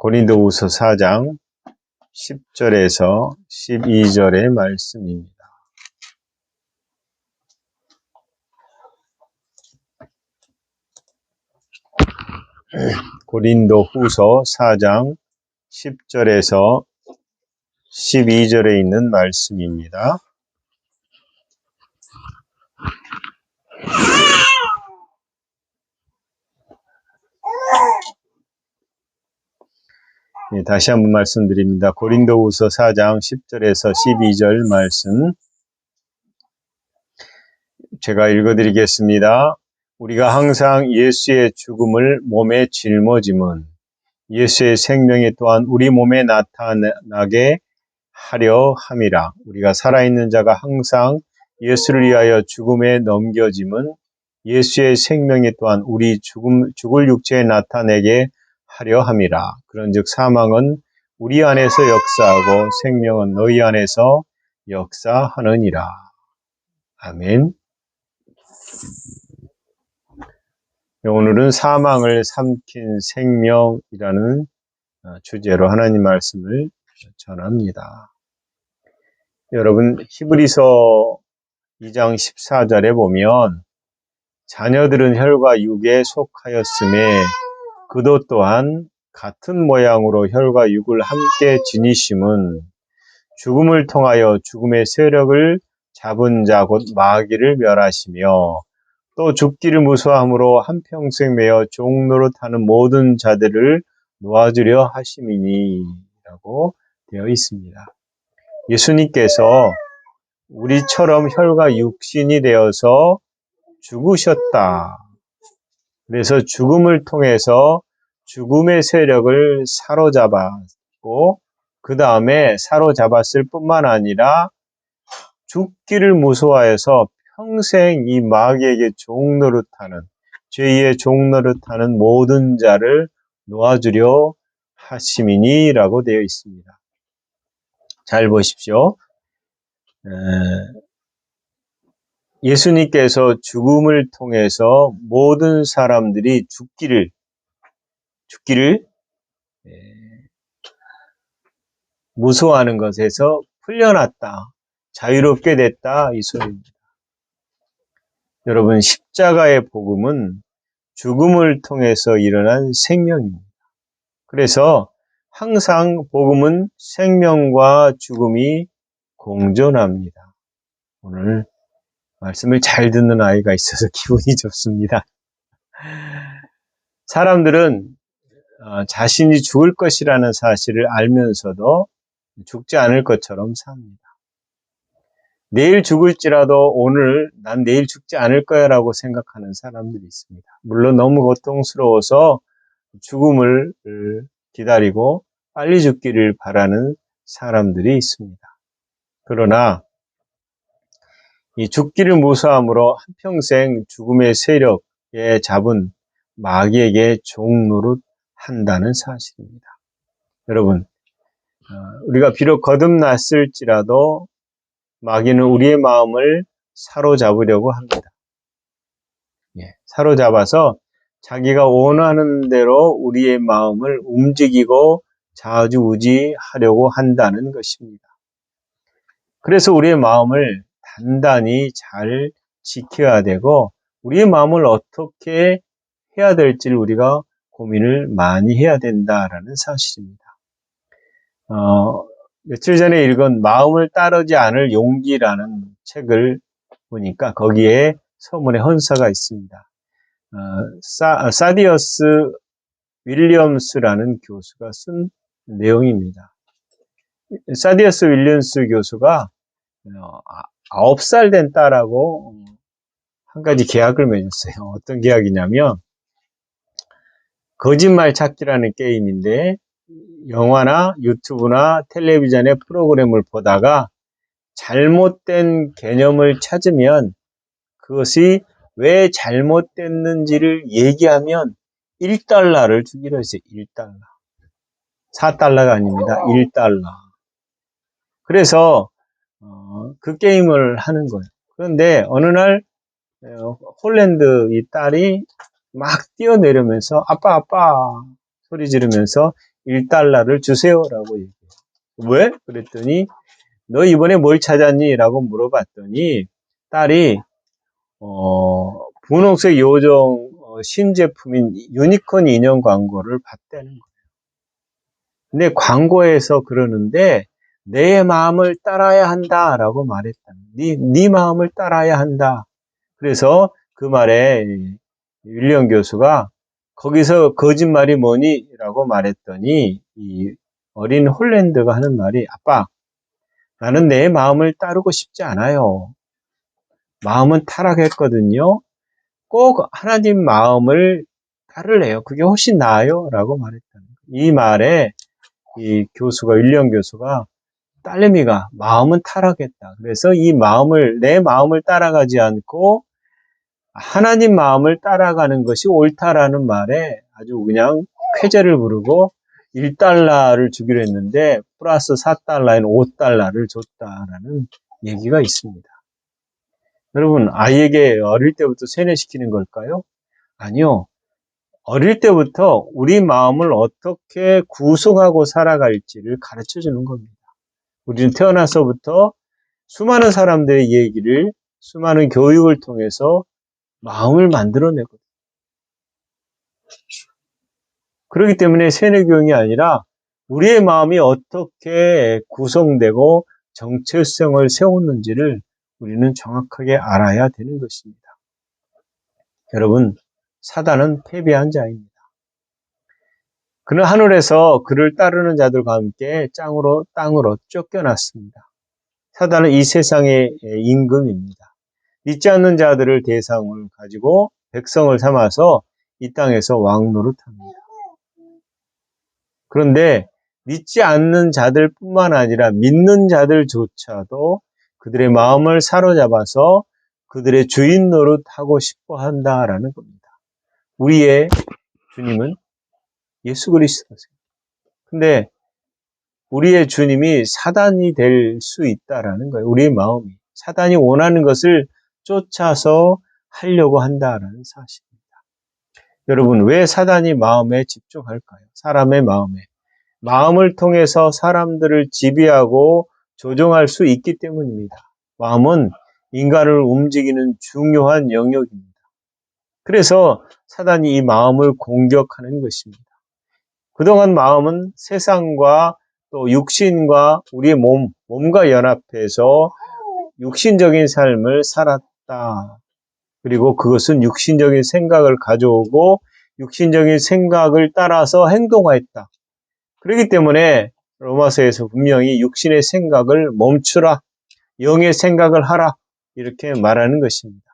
고린도후서 4장 10절에서 12절의 말씀입니다. 고린도후서 4장 10절에서 12절에 있는 말씀입니다. 네, 다시 한번 말씀드립니다. 고린도후서 4장 10절에서 12절 말씀 제가 읽어드리겠습니다. 우리가 항상 예수의 죽음을 몸에 짊어짐은 예수의 생명이 또한 우리 몸에 나타나게 하려 함이라. 우리가 살아있는 자가 항상 예수를 위하여 죽음에 넘겨짐은 예수의 생명이 또한 우리 죽을 육체에 나타내게 하려 함이라. 그런즉 사망은 우리 안에서 역사하고 생명은 너희 안에서 역사하느니라. 아멘. 오늘은 사망을 삼킨 생명이라는 주제로 하나님 말씀을 전합니다. 여러분, 히브리서 2장 14절에 보면 자녀들은 혈과 육에 속하였음에 그도 또한 같은 모양으로 혈과 육을 함께 지니심은 죽음을 통하여 죽음의 세력을 잡은 자 곧 마귀를 멸하시며 또 죽기를 무서워함으로 한평생 매어 종노릇하는 모든 자들을 놓아주려 하심이니 라고 되어 있습니다. 예수님께서 우리처럼 혈과 육신이 되어서 죽으셨다. 그래서 죽음을 통해서 죽음의 세력을 사로잡았고 그 다음에 사로잡았을 뿐만 아니라 죽기를 무서워해서 평생 이 마귀에게 종노릇하는 죄의 종노릇하는 모든 자를 놓아주려 하심이니 라고 되어 있습니다. 잘 보십시오. 예수님께서 죽음을 통해서 모든 사람들이 죽기를 무서워하는 것에서 풀려났다. 자유롭게 됐다. 이 소리입니다. 여러분, 십자가의 복음은 죽음을 통해서 일어난 생명입니다. 그래서 항상 복음은 생명과 죽음이 공존합니다. 오늘 말씀을 잘 듣는 아이가 있어서 기분이 좋습니다. 사람들은 자신이 죽을 것이라는 사실을 알면서도 죽지 않을 것처럼 삽니다. 내일 죽을지라도 오늘 난 내일 죽지 않을 거야 라고 생각하는 사람들이 있습니다. 물론 너무 고통스러워서 죽음을 기다리고 빨리 죽기를 바라는 사람들이 있습니다. 그러나 이 죽기를 무서함으로 한평생 죽음의 세력에 잡은 마귀에게 종노릇한다는 사실입니다. 여러분, 우리가 비록 거듭났을지라도 마귀는 우리의 마음을 사로잡으려고 합니다. 사로잡아서 자기가 원하는 대로 우리의 마음을 움직이고 좌지우지하려고 한다는 것입니다. 그래서 우리의 마음을 단단히 잘 지켜야 되고 우리의 마음을 어떻게 해야 될지를 우리가 고민을 많이 해야 된다라는 사실입니다. 며칠 전에 읽은 마음을 따르지 않을 용기라는 책을 보니까 거기에 서문에 헌사가 있습니다. 사디어스 윌리엄스라는 교수가 쓴 내용입니다. 사디어스 윌리엄스 교수가 9살 된 딸하고 한 가지 계약을 맺었어요. 어떤 계약이냐면 거짓말 찾기라는 게임인데 영화나 유튜브나 텔레비전의 프로그램을 보다가 잘못된 개념을 찾으면 그것이 왜 잘못됐는지를 얘기하면 1달러를 주기로 했어요. 1달러. 4달러가 아닙니다. 1달러. 그래서 그 게임을 하는 거예요. 그런데 어느 날 홀랜드 이 딸이 막 뛰어내리면서 아빠 소리 지르면서 $1를 주세요라고 얘기해요. 왜? 그랬더니 너 이번에 뭘 찾았니? 라고 물어봤더니 딸이 분홍색 요정 신제품인 유니콘 인형 광고를 봤다는 거예요. 근데 광고에서 그러는데 내 마음을 따라야 한다라고 말했다. 네 마음을 따라야 한다. 그래서 그 말에 윌리엄 교수가 거기서 거짓말이 뭐니? 라고 말했더니 이 어린 홀랜드가 하는 말이 아빠, 나는 내 마음을 따르고 싶지 않아요. 마음은 타락했거든요. 꼭 하나님 마음을 따르래요. 그게 훨씬 나아요. 라고 말했다는 거예요. 이 말에 이 교수가, 윌리엄 교수가 딸내미가 마음은 타락했다. 그래서 이 마음을, 내 마음을 따라가지 않고 하나님 마음을 따라가는 것이 옳다라는 말에 아주 그냥 쾌재를 부르고 $1를 주기로 했는데 플러스 $4엔 $5를 줬다라는 얘기가 있습니다. 여러분, 아이에게 어릴 때부터 세뇌시키는 걸까요? 아니요. 어릴 때부터 우리 마음을 어떻게 구성하고 살아갈지를 가르쳐 주는 겁니다. 우리는 태어나서부터 수많은 사람들의 얘기를, 수많은 교육을 통해서 마음을 만들어내거든요. 그렇기 때문에 세뇌교육이 아니라 우리의 마음이 어떻게 구성되고 정체성을 세웠는지를 우리는 정확하게 알아야 되는 것입니다. 여러분, 사단은 패배한 자입니다. 그는 하늘에서 그를 따르는 자들과 함께 땅으로 쫓겨났습니다. 사단은 이 세상의 임금입니다. 믿지 않는 자들을 대상을 가지고 백성을 삼아서 이 땅에서 왕노릇합니다. 그런데 믿지 않는 자들뿐만 아니라 믿는 자들조차도 그들의 마음을 사로잡아서 그들의 주인 노릇하고 싶어 한다라는 겁니다. 우리의 주님은 예수 그리스도세요. 근데 우리의 주님이 사단이 될 수 있다라는 거예요. 우리의 마음이. 사단이 원하는 것을 쫓아서 하려고 한다라는 사실입니다. 여러분, 왜 사단이 마음에 집중할까요? 사람의 마음에. 마음을 통해서 사람들을 지배하고 조종할 수 있기 때문입니다. 마음은 인간을 움직이는 중요한 영역입니다. 그래서 사단이 이 마음을 공격하는 것입니다. 그동안 마음은 세상과 또 육신과 우리의 몸과 연합해서 육신적인 삶을 살았다. 그리고 그것은 육신적인 생각을 가져오고 육신적인 생각을 따라서 행동하였다. 그렇기 때문에 로마서에서 분명히 육신의 생각을 멈추라, 영의 생각을 하라 이렇게 말하는 것입니다.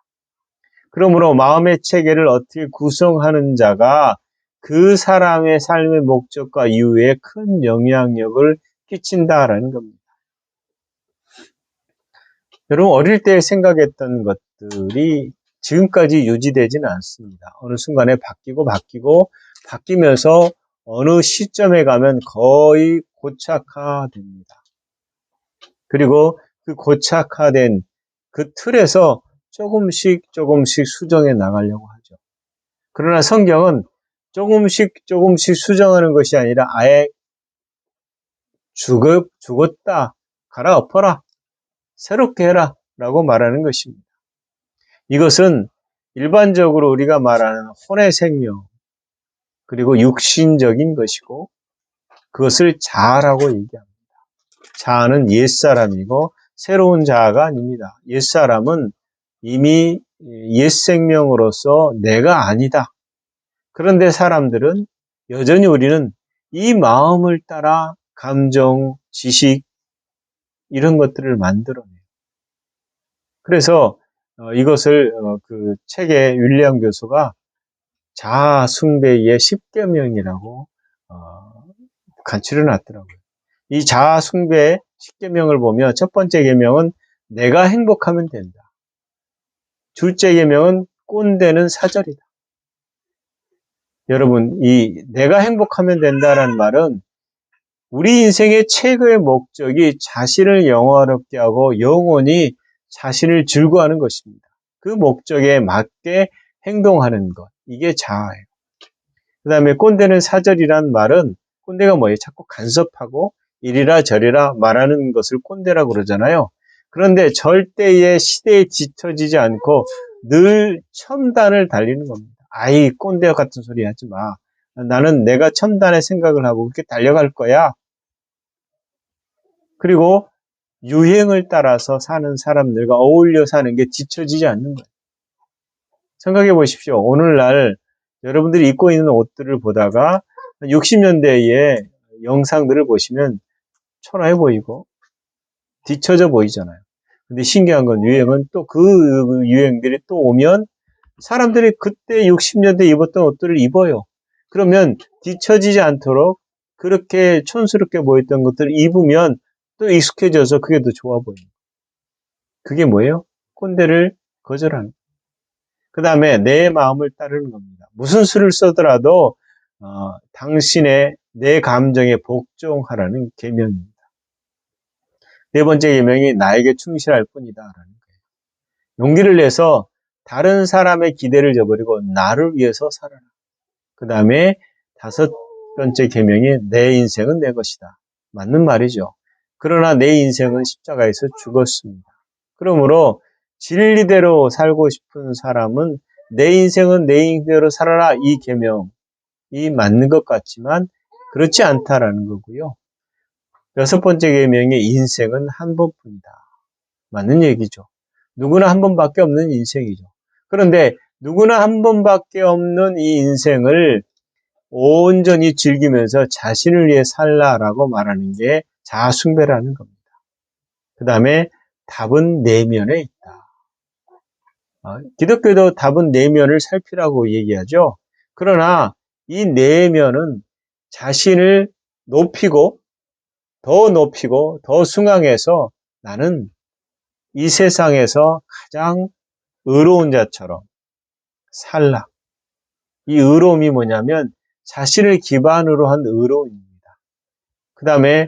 그러므로 마음의 체계를 어떻게 구성하는 자가 그 사람의 삶의 목적과 이유에 큰 영향력을 끼친다라는 겁니다. 여러분, 어릴 때 생각했던 것들이 지금까지 유지되지는 않습니다. 어느 순간에 바뀌면서 어느 시점에 가면 거의 고착화됩니다. 그리고 그 고착화된 그 틀에서 조금씩 수정해 나가려고 하죠. 그러나 성경은 조금씩 수정하는 것이 아니라 아예 죽었다, 갈아엎어라, 새롭게 해라 라고 말하는 것입니다. 이것은 일반적으로 우리가 말하는 혼의 생명, 그리고 육신적인 것이고 그것을 자아라고 얘기합니다. 자아는 옛사람이고 새로운 자아가 아닙니다. 옛사람은 이미 옛 생명으로서 내가 아니다. 그런데 사람들은 여전히 우리는 이 마음을 따라 감정, 지식 이런 것들을 만들어내요. 그래서 이것을 그 책에 윌리엄 교수가 자아 숭배의 10계명이라고 간추려 놨더라고요. 이 자아 숭배 10계명을 보면 첫 번째 계명은 내가 행복하면 된다. 둘째 계명은 꼰대는 사절이다. 여러분, 이 내가 행복하면 된다라는 말은 우리 인생의 최고의 목적이 자신을 영화롭게 하고 영원히 자신을 즐거워하는 것입니다. 그 목적에 맞게 행동하는 것, 이게 자아예요. 그 다음에 꼰대는 사절이란 말은 꼰대가 뭐예요? 자꾸 간섭하고 이리라 저리라 말하는 것을 꼰대라고 그러잖아요. 그런데 절대의 시대에 뒤처지지 않고 늘 첨단을 달리는 겁니다. 아이, 꼰대 같은 소리 하지 마. 나는 내가 첨단의 생각을 하고 그렇게 달려갈 거야. 그리고 유행을 따라서 사는 사람들과 어울려 사는 게 뒤처지지 않는 거예요. 생각해 보십시오. 오늘날 여러분들이 입고 있는 옷들을 보다가 60년대의 영상들을 보시면 초라해 보이고 뒤처져 보이잖아요. 근데 신기한 건 유행은 또 그 유행들이 또 오면 사람들이 그때 60년대 입었던 옷들을 입어요. 그러면 뒤처지지 않도록 그렇게 촌스럽게 보였던 것들을 입으면 또 익숙해져서 그게 더 좋아 보여요. 그게 뭐예요? 꼰대를 거절하는. 그 다음에 내 마음을 따르는 겁니다. 무슨 수를 써더라도 당신의 내 감정에 복종하라는 계명입니다. 네 번째 계명이 나에게 충실할 뿐이다라는 거예요. 용기를 내서 다른 사람의 기대를 저버리고 나를 위해서 살아라. 그 다음에 다섯 번째 계명이 내 인생은 내 것이다. 맞는 말이죠. 그러나 내 인생은 십자가에서 죽었습니다. 그러므로 진리대로 살고 싶은 사람은 내 인생은 내 인생대로 살아라. 이 계명이 맞는 것 같지만 그렇지 않다라는 거고요. 여섯 번째 계명의 인생은 한 번뿐이다. 맞는 얘기죠. 누구나 한 번밖에 없는 인생이죠. 그런데 누구나 한 번밖에 없는 이 인생을 온전히 즐기면서 자신을 위해 살라라고 말하는 게 자아숭배라는 겁니다. 그 다음에 답은 내면에 있다. 기독교도 답은 내면을 살피라고 얘기하죠. 그러나 이 내면은 자신을 높이고 더 숭앙해서 나는 이 세상에서 가장 의로운 자처럼 살라. 이 의로움이 뭐냐면 자신을 기반으로 한 의로움입니다. 그 다음에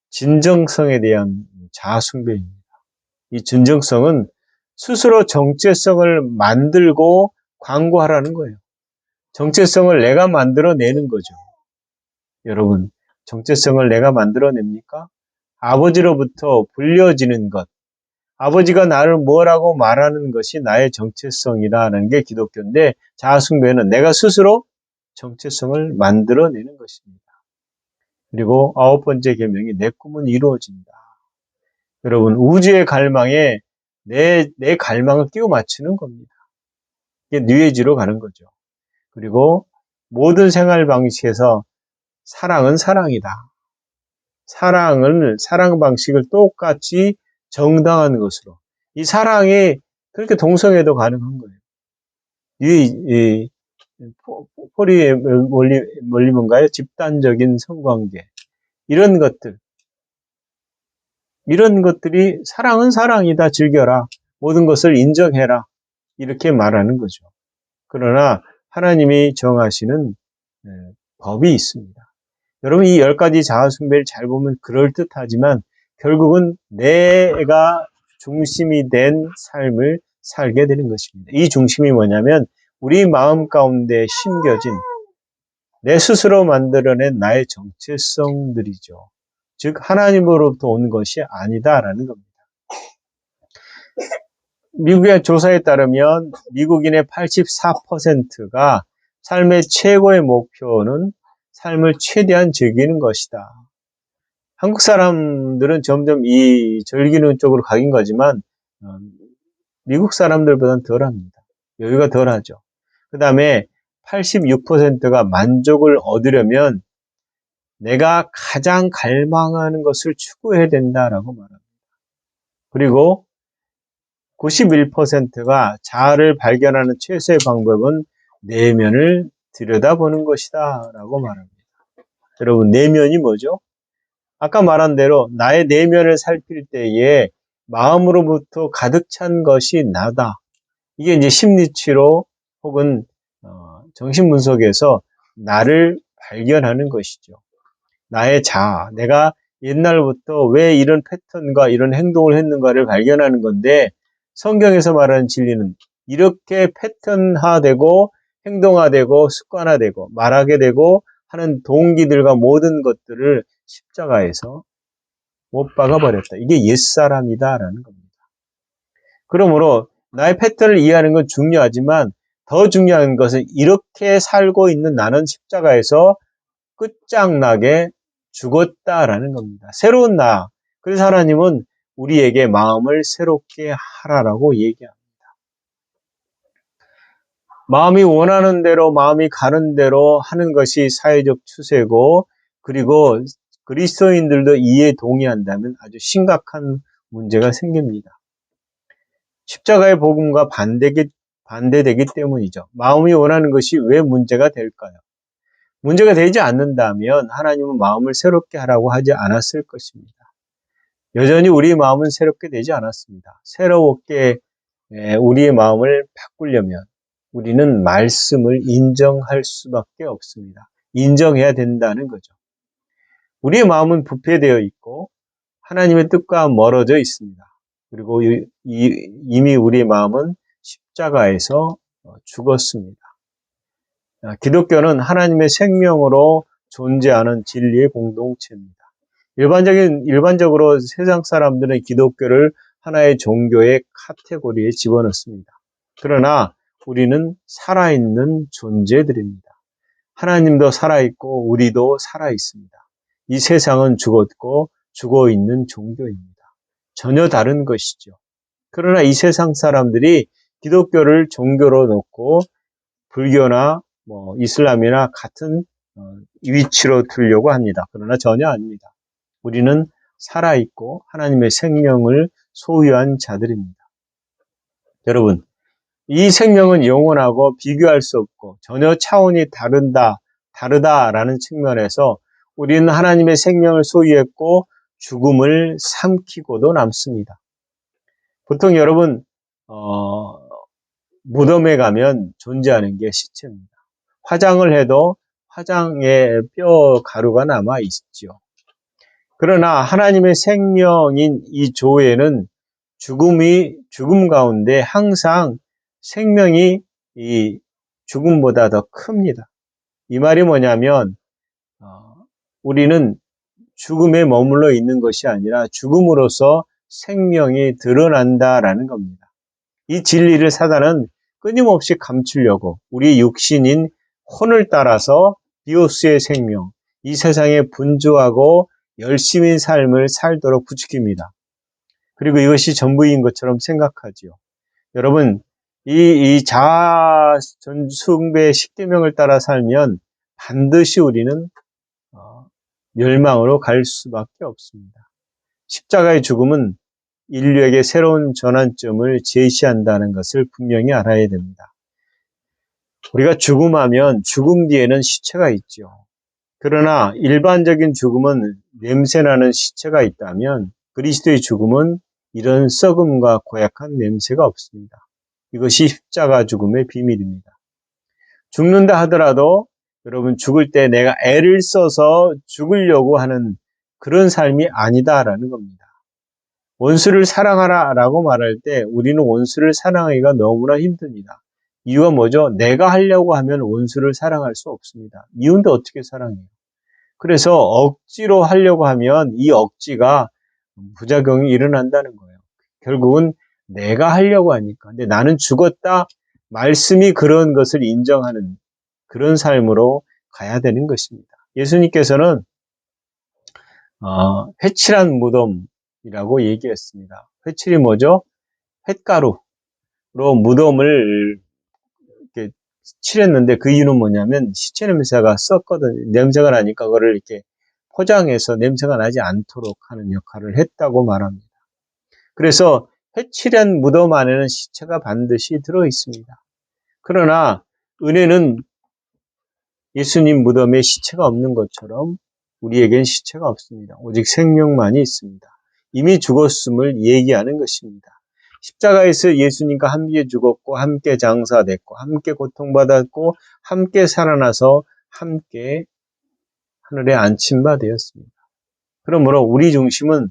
진정성에 대한 자아숭배입니다. 이 진정성은 스스로 정체성을 만들고 광고하라는 거예요. 정체성을 내가 만들어내는 거죠. 여러분, 정체성을 내가 만들어냅니까? 아버지로부터 불려지는 것, 아버지가 나를 뭐라고 말하는 것이 나의 정체성이라는 게 기독교인데 자아숭배는 내가 스스로 정체성을 만들어내는 것입니다. 그리고 아홉 번째 계명이 내 꿈은 이루어진다. 여러분, 우주의 갈망에 내 갈망을 끼워 맞추는 겁니다. 이게 뉴에이지로 가는 거죠. 그리고 모든 생활 방식에서 사랑은 사랑이다. 사랑 방식을 똑같이 정당한 것으로. 이 사랑이 그렇게 동성애도 가능한 거예요. 이 포리의 원리문가요? 집단적인 성관계. 이런 것들이 사랑은 사랑이다. 즐겨라. 모든 것을 인정해라. 이렇게 말하는 거죠. 그러나 하나님이 정하시는 법이 있습니다. 여러분 이 10가지 자아숭배를 잘 보면 그럴듯하지만 결국은 내가 중심이 된 삶을 살게 되는 것입니다. 이 중심이 뭐냐면 우리 마음 가운데 심겨진 내 스스로 만들어낸 나의 정체성들이죠. 즉 하나님으로부터 온 것이 아니다라는 겁니다. 미국의 조사에 따르면 미국인의 84%가 삶의 최고의 목표는 삶을 최대한 즐기는 것이다. 한국 사람들은 점점 이 즐기는 쪽으로 가긴 거지만 미국 사람들보다는 덜합니다. 여유가 덜하죠. 그 다음에 86%가 만족을 얻으려면 내가 가장 갈망하는 것을 추구해야 된다라고 말합니다. 그리고 91%가 자아를 발견하는 최소의 방법은 내면을 들여다보는 것이다 라고 말합니다. 여러분 내면이 뭐죠? 아까 말한 대로 나의 내면을 살필 때에 마음으로부터 가득 찬 것이 나다. 이게 이제 심리치료 혹은 정신분석에서 나를 발견하는 것이죠. 나의 자아, 내가 옛날부터 왜 이런 패턴과 이런 행동을 했는가를 발견하는 건데 성경에서 말하는 진리는 이렇게 패턴화되고 행동화되고 습관화되고 말하게 되고 하는 동기들과 모든 것들을 십자가에서 못 박아버렸다. 이게 옛사람이다라는 겁니다. 그러므로 나의 패턴을 이해하는 건 중요하지만 더 중요한 것은 이렇게 살고 있는 나는 십자가에서 끝장나게 죽었다라는 겁니다. 새로운 나. 그래서 하나님은 우리에게 마음을 새롭게 하라라고 얘기합니다. 마음이 원하는 대로, 마음이 가는 대로 하는 것이 사회적 추세고, 그리고 그리스도인들도 이에 동의한다면 아주 심각한 문제가 생깁니다. 십자가의 복음과 반대되기 때문이죠. 마음이 원하는 것이 왜 문제가 될까요? 문제가 되지 않는다면 하나님은 마음을 새롭게 하라고 하지 않았을 것입니다. 여전히 우리의 마음은 새롭게 되지 않았습니다. 새롭게 우리의 마음을 바꾸려면 우리는 말씀을 인정할 수밖에 없습니다. 인정해야 된다는 거죠. 우리의 마음은 부패되어 있고 하나님의 뜻과 멀어져 있습니다. 그리고 이미 우리의 마음은 십자가에서 죽었습니다. 기독교는 하나님의 생명으로 존재하는 진리의 공동체입니다. 일반적으로 세상 사람들은 기독교를 하나의 종교의 카테고리에 집어넣습니다. 그러나 우리는 살아있는 존재들입니다. 하나님도 살아있고 우리도 살아있습니다. 이 세상은 죽었고 죽어있는 종교입니다. 전혀 다른 것이죠. 그러나 이 세상 사람들이 기독교를 종교로 놓고 불교나 이슬람이나 같은 위치로 두려고 합니다. 그러나 전혀 아닙니다. 우리는 살아있고 하나님의 생명을 소유한 자들입니다. 여러분, 이 생명은 영원하고 비교할 수 없고 전혀 차원이 다르다라는 측면에서 우리는 하나님의 생명을 소유했고 죽음을 삼키고도 남습니다. 보통 여러분 무덤에 가면 존재하는 게 시체입니다. 화장을 해도 화장에 뼈 가루가 남아 있죠. 그러나 하나님의 생명인 이 조에는 죽음 가운데 항상 생명이 이 죽음보다 더 큽니다. 이 말이 뭐냐면 우리는 죽음에 머물러 있는 것이 아니라 죽음으로써 생명이 드러난다라는 겁니다. 이 진리를 사단은 끊임없이 감추려고 우리 육신인 혼을 따라서 비오스의 생명, 이 세상에 분주하고 열심인 삶을 살도록 부추깁니다. 그리고 이것이 전부인 것처럼 생각하지요. 여러분, 이 자아 숭배의 십계명을 따라 살면 반드시 우리는 멸망으로 갈 수밖에 없습니다. 십자가의 죽음은 인류에게 새로운 전환점을 제시한다는 것을 분명히 알아야 됩니다. 우리가 죽음하면 죽음 뒤에는 시체가 있죠. 그러나 일반적인 죽음은 냄새나는 시체가 있다면 그리스도의 죽음은 이런 썩음과 고약한 냄새가 없습니다. 이것이 십자가 죽음의 비밀입니다. 죽는다 하더라도 여러분 죽을 때 내가 애를 써서 죽으려고 하는 그런 삶이 아니다라는 겁니다. 원수를 사랑하라라고 말할 때 우리는 원수를 사랑하기가 너무나 힘듭니다. 이유가 뭐죠? 내가 하려고 하면 원수를 사랑할 수 없습니다. 미운데 어떻게 사랑해요? 그래서 억지로 하려고 하면 이 억지가 부작용이 일어난다는 거예요. 결국은 내가 하려고 하니까. 근데 나는 죽었다. 말씀이 그런 것을 인정하는 그런 삶으로 가야 되는 것입니다. 예수님께서는 회칠한 무덤이라고 얘기했습니다. 회칠이 뭐죠? 횟가루로 무덤을 이렇게 칠했는데 그 이유는 뭐냐면 시체 냄새가 썼거든요. 냄새가 나니까 그거를 이렇게 포장해서 냄새가 나지 않도록 하는 역할을 했다고 말합니다. 그래서 회칠한 무덤 안에는 시체가 반드시 들어 있습니다. 그러나 은혜는 예수님 무덤에 시체가 없는 것처럼 우리에겐 시체가 없습니다. 오직 생명만이 있습니다. 이미 죽었음을 얘기하는 것입니다. 십자가에서 예수님과 함께 죽었고 함께 장사됐고 함께 고통받았고 함께 살아나서 함께 하늘에 안친 바 되었습니다. 그러므로 우리 중심은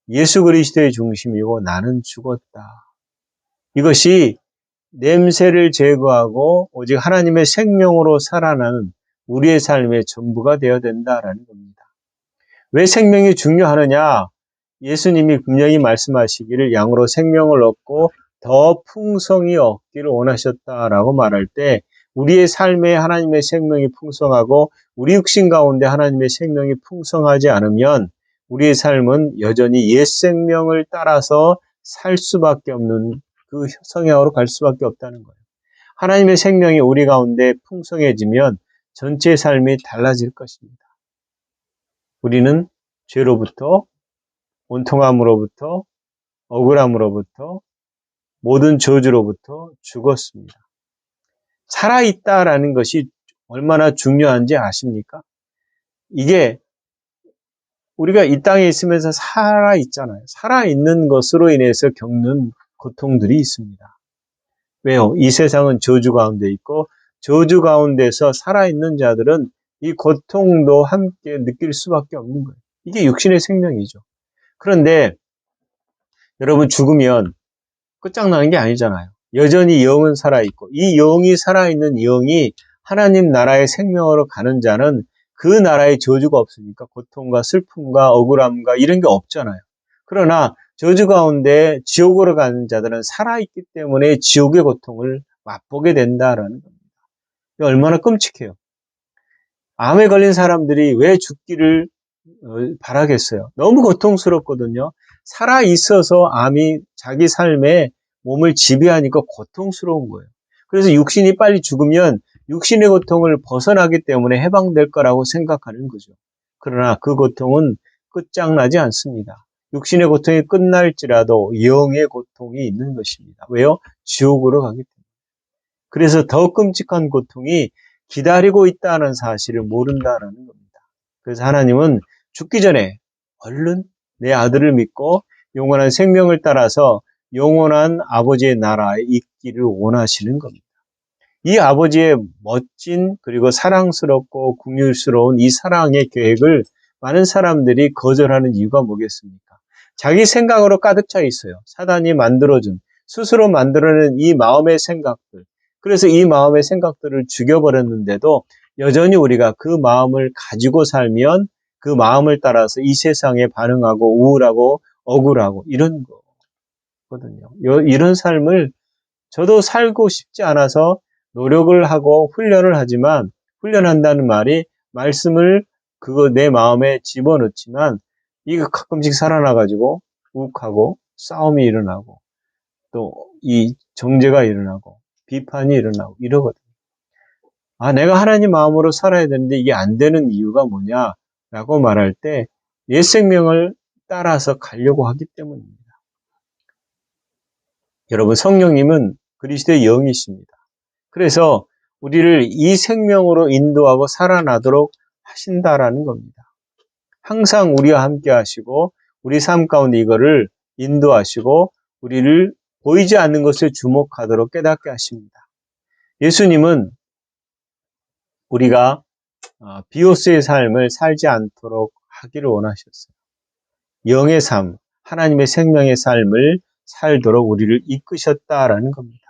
예수 그리스도의 중심이고 나는 죽었다. 이것이 냄새를 제거하고 오직 하나님의 생명으로 살아나는 우리의 삶의 전부가 되어야 된다라는 겁니다. 왜 생명이 중요하느냐? 예수님이 분명히 말씀하시기를 양으로 생명을 얻고 더 풍성히 얻기를 원하셨다라고 말할 때 우리의 삶에 하나님의 생명이 풍성하고 우리 육신 가운데 하나님의 생명이 풍성하지 않으면 우리의 삶은 여전히 옛 생명을 따라서 살 수밖에 없는 그 성향으로 갈 수밖에 없다는 거예요. 하나님의 생명이 우리 가운데 풍성해지면 전체 삶이 달라질 것입니다. 우리는 죄로부터, 온통함으로부터, 억울함으로부터, 모든 저주로부터 죽었습니다. 살아있다라는 것이 얼마나 중요한지 아십니까? 이게 우리가 이 땅에 있으면서 살아있잖아요. 살아있는 것으로 인해서 겪는 고통들이 있습니다. 왜요? 이 세상은 저주 가운데 있고 저주 가운데서 살아있는 자들은 이 고통도 함께 느낄 수밖에 없는 거예요. 이게 육신의 생명이죠. 그런데 여러분 죽으면 끝장나는 게 아니잖아요. 여전히 영은 살아있고 이 영이 살아있는 영이 하나님 나라의 생명으로 가는 자는 그 나라에 저주가 없으니까 고통과 슬픔과 억울함과 이런 게 없잖아요. 그러나 저주 가운데 지옥으로 가는 자들은 살아있기 때문에 지옥의 고통을 맛보게 된다라는 겁니다. 얼마나 끔찍해요. 암에 걸린 사람들이 왜 죽기를 바라겠어요. 너무 고통스럽거든요. 살아있어서 암이 자기 삶에 몸을 지배하니까 고통스러운 거예요. 그래서 육신이 빨리 죽으면 육신의 고통을 벗어나기 때문에 해방될 거라고 생각하는 거죠. 그러나 그 고통은 끝장나지 않습니다. 육신의 고통이 끝날지라도 영의 고통이 있는 것입니다. 왜요? 지옥으로 가기 때문에. 그래서 더 끔찍한 고통이 기다리고 있다는 사실을 모른다는 겁니다. 그래서 하나님은 죽기 전에 얼른 내 아들을 믿고 영원한 생명을 따라서 영원한 아버지의 나라에 있기를 원하시는 겁니다. 이 아버지의 멋진 그리고 사랑스럽고 긍휼스러운 이 사랑의 계획을 많은 사람들이 거절하는 이유가 뭐겠습니까? 자기 생각으로 가득 차 있어요. 사단이 만들어준, 스스로 만들어낸 이 마음의 생각들. 그래서 이 마음의 생각들을 죽여버렸는데도 여전히 우리가 그 마음을 가지고 살면 그 마음을 따라서 이 세상에 반응하고 우울하고 억울하고 이런 거거든요. 이런 삶을 저도 살고 싶지 않아서 노력을 하고 훈련을 하지만 훈련한다는 말이 말씀을 그거 내 마음에 집어넣지만 이거 가끔씩 살아나가지고 욱하고 싸움이 일어나고 또 이 정죄가 일어나고 비판이 일어나고 이러거든요. 아, 내가 하나님 마음으로 살아야 되는데 이게 안 되는 이유가 뭐냐라고 말할 때 옛 생명을 따라서 가려고 하기 때문입니다. 여러분 성령님은 그리스도의 영이십니다. 그래서 우리를 이 생명으로 인도하고 살아나도록 하신다라는 겁니다. 항상 우리와 함께 하시고 우리 삶 가운데 이거를 인도하시고 우리를 보이지 않는 것에 주목하도록 깨닫게 하십니다. 예수님은 우리가 비오스의 삶을 살지 않도록 하기를 원하셨어요. 영의 삶, 하나님의 생명의 삶을 살도록 우리를 이끄셨다라는 겁니다.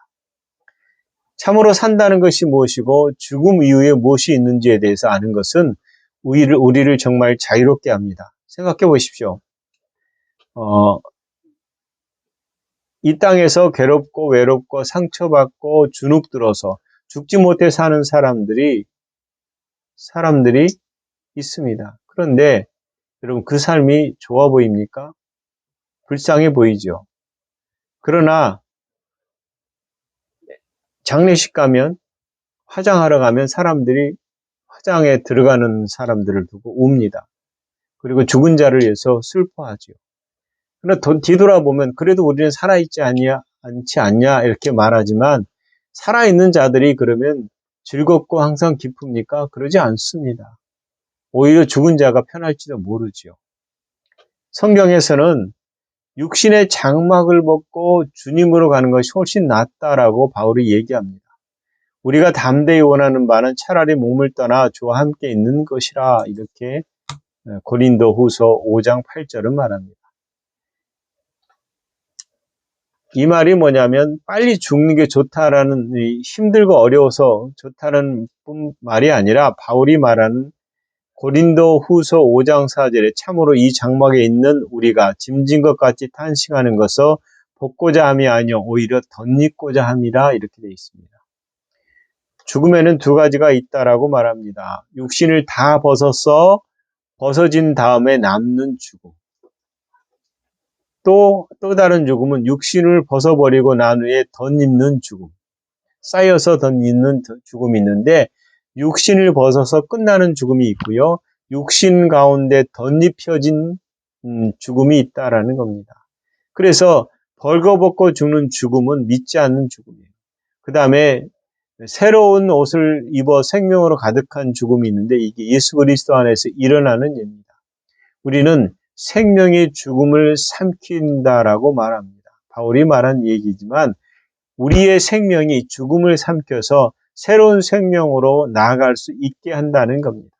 참으로 산다는 것이 무엇이고 죽음 이후에 무엇이 있는지에 대해서 아는 것은 우리를 정말 자유롭게 합니다. 생각해 보십시오. 이 땅에서 괴롭고 외롭고 상처받고 주눅들어서 죽지 못해 사는 사람들이 있습니다. 그런데 여러분 그 삶이 좋아 보입니까? 불쌍해 보이죠. 그러나 장례식 가면 화장하러 가면 사람들이 화장에 들어가는 사람들을 두고 웁니다. 그리고 죽은 자를 위해서 슬퍼하죠. 그러나 뒤돌아보면 그래도 우리는 살아있지 않지 않냐 이렇게 말하지만 살아있는 자들이 그러면 즐겁고 항상 기쁩니까? 그러지 않습니다. 오히려 죽은 자가 편할지도 모르죠. 성경에서는 육신의 장막을 벗고 주님으로 가는 것이 훨씬 낫다라고 바울이 얘기합니다. 우리가 담대히 원하는 바는 차라리 몸을 떠나 주와 함께 있는 것이라 이렇게 고린도 후서 5장 8절은 말합니다. 이 말이 뭐냐면 빨리 죽는 게 좋다라는, 힘들고 어려워서 좋다는 말이 아니라 바울이 말하는 고린도 후서 5장 4절에 참으로 이 장막에 있는 우리가 짐진 것 같이 탄식하는 것을 벗고자 함이 아니요 오히려 덧입고자 함이라, 이렇게 되어 있습니다. 죽음에는 두 가지가 있다라고 말합니다. 육신을 다 벗어진 다음에 남는 죽음. 또 다른 죽음은 육신을 벗어버리고 난 후에 덧입는 죽음. 쌓여서 덧입는 죽음이 있는데, 육신을 벗어서 끝나는 죽음이 있고요. 육신 가운데 덧입혀진 죽음이 있다라는 겁니다. 그래서 벌거벗고 죽는 죽음은 믿지 않는 죽음이에요. 그 다음에 새로운 옷을 입어 생명으로 가득한 죽음이 있는데, 이게 예수 그리스도 안에서 일어나는 일입니다. 우리는 생명의 죽음을 삼킨다라고 말합니다. 바울이 말한 얘기지만 우리의 생명이 죽음을 삼켜서 새로운 생명으로 나아갈 수 있게 한다는 겁니다.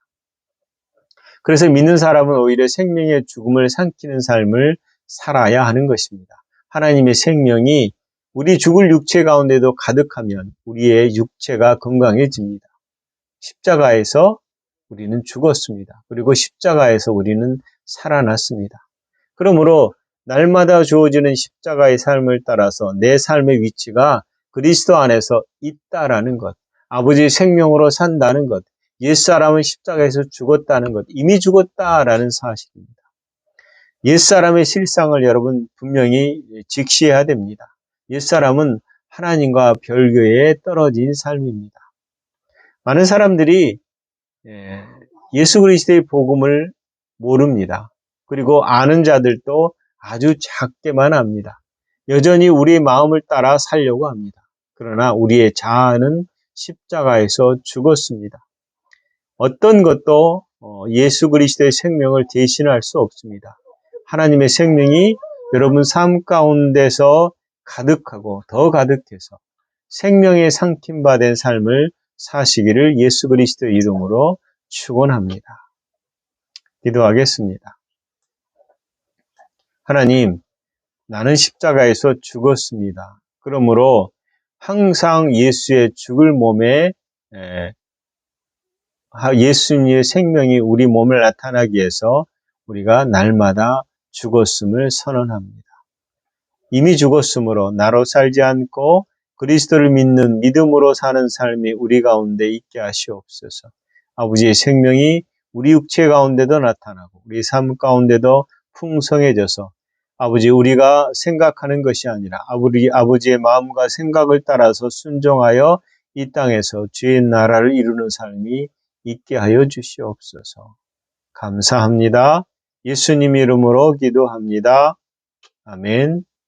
그래서 믿는 사람은 오히려 생명의 죽음을 삼키는 삶을 살아야 하는 것입니다. 하나님의 생명이 우리 죽을 육체 가운데도 가득하면 우리의 육체가 건강해집니다. 십자가에서 우리는 죽었습니다. 그리고 십자가에서 우리는 살아났습니다. 그러므로 날마다 주어지는 십자가의 삶을 따라서 내 삶의 위치가 그리스도 안에서 있다라는 것, 아버지의 생명으로 산다는 것, 옛사람은 십자가에서 죽었다는 것, 이미 죽었다라는 사실입니다. 옛사람의 실상을 여러분 분명히 직시해야 됩니다. 옛사람은 하나님과 별교에 떨어진 삶입니다. 많은 사람들이 예수 그리스도의 복음을 모릅니다. 그리고 아는 자들도 아주 작게만 합니다. 여전히 우리의 마음을 따라 살려고 합니다. 그러나 우리의 자아는 십자가에서 죽었습니다. 어떤 것도 예수 그리스도의 생명을 대신할 수 없습니다. 하나님의 생명이 여러분 삶 가운데서 가득하고 더 가득해서 생명의 상팀받은 삶을 사시기를 예수 그리스도의 이름으로 축원합니다. 기도하겠습니다. 하나님, 나는 십자가에서 죽었습니다. 그러므로 항상 예수의 죽을 몸에 예수님의 생명이 우리 몸을 나타나기 위해서 우리가 날마다 죽었음을 선언합니다. 이미 죽었으므로 나로 살지 않고 그리스도를 믿는 믿음으로 사는 삶이 우리 가운데 있게 하시옵소서. 아버지의 생명이 우리 육체 가운데도 나타나고 우리 삶 가운데도 풍성해져서 아버지 우리가 생각하는 것이 아니라 아버지의 마음과 생각을 따라서 순종하여 이 땅에서 주의 나라를 이루는 삶이 있게 하여 주시옵소서. 감사합니다. 예수님 이름으로 기도합니다. 아멘.